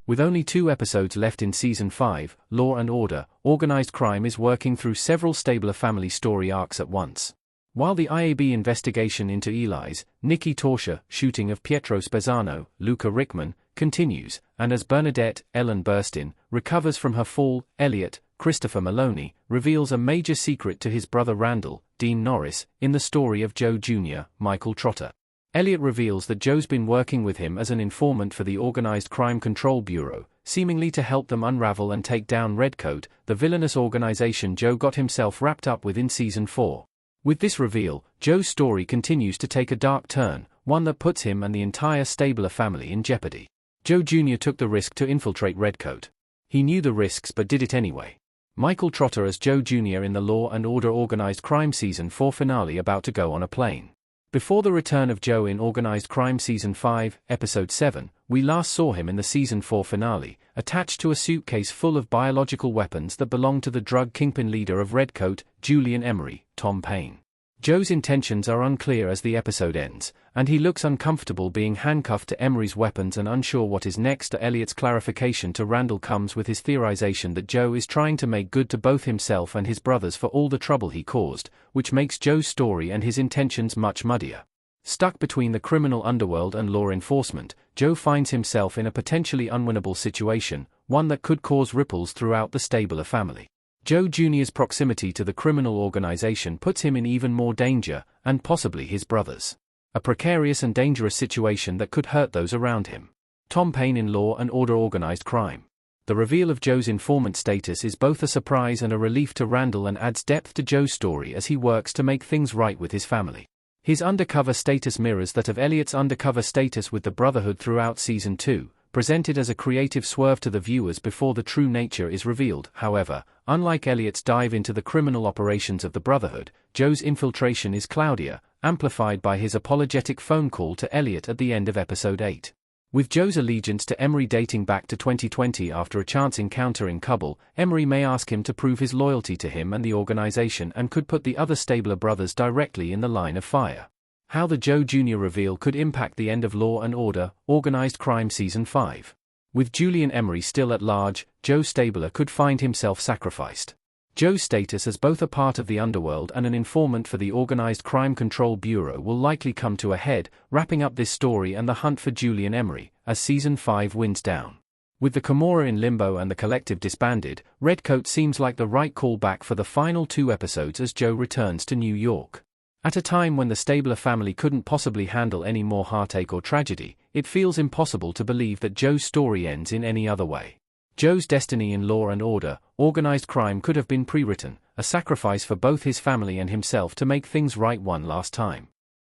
With only 2 episodes left in Season 5, Law & Order, Organized Crime is working through several Stabler family story arcs at once. While the IAB investigation into Eli's, Nikki Torsha, shooting of Pietro Spezzano, Luca Rickman, continues, and as Bernadette, Ellen Burstyn, recovers from her fall, Elliot, Christopher Maloney, reveals a major secret to his brother Randall, Dean Norris, in the story of Joe Jr., Michael Trotter. Elliot reveals that Joe's been working with him as an informant for the Organized Crime Control Bureau, seemingly to help them unravel and take down Redcoat, the villainous organization Joe got himself wrapped up with in Season 4. With this reveal, Joe's story continues to take a dark turn, one that puts him and the entire Stabler family in jeopardy. Joe Jr. took the risk to infiltrate Redcoat. He knew the risks but did it anyway. Michael Trotter as Joe Jr. in the Law & Order Organized Crime Season 4 finale about to go on a plane. Before the return of Joe in Organized Crime Season 5, Episode 7, we last saw him in the Season 4 finale, attached to a suitcase full of biological weapons that belonged to the drug kingpin leader of Redcoat, Julian Emery, Tom Paine. Joe's intentions are unclear as the episode ends, and he looks uncomfortable being handcuffed to Emery's weapons and unsure what is next. Elliot's clarification to Randall comes with his theorization that Joe is trying to make good to both himself and his brothers for all the trouble he caused, which makes Joe's story and his intentions much muddier. Stuck between the criminal underworld and law enforcement, Joe finds himself in a potentially unwinnable situation, one that could cause ripples throughout the Stabler family. Joe Jr.'s proximity to the criminal organization puts him in even more danger, and possibly his brothers. A precarious and dangerous situation that could hurt those around him. Tom Paine in Law & Order Organized Crime. The reveal of Joe's informant status is both a surprise and a relief to Randall and adds depth to Joe's story as he works to make things right with his family. His undercover status mirrors that of Elliot's undercover status with the Brotherhood throughout Season 2, presented as a creative swerve to the viewers before the true nature is revealed. However, unlike Elliot's dive into the criminal operations of the Brotherhood, Joe's infiltration is cloudier, amplified by his apologetic phone call to Elliot at the end of Episode 8. With Joe's allegiance to Emery dating back to 2020 after a chance encounter in Kabul, Emery may ask him to prove his loyalty to him and the organization and could put the other Stabler brothers directly in the line of fire. How the Joe Jr. reveal could impact the end of Law & Order, Organized Crime Season 5. With Julian Emery still at large, Joe Stabler could find himself sacrificed. Joe's status as both a part of the underworld and an informant for the Organized Crime Control Bureau will likely come to a head, wrapping up this story and the hunt for Julian Emery, as Season 5 winds down. With the Camorra in limbo and the collective disbanded, Redcoat seems like the right callback for the final 2 episodes as Joe returns to New York. At a time when the Stabler family couldn't possibly handle any more heartache or tragedy, it feels impossible to believe that Joe's story ends in any other way. Joe's destiny in Law & Order, Organized Crime could have been pre-written, a sacrifice for both his family and himself to make things right one last time.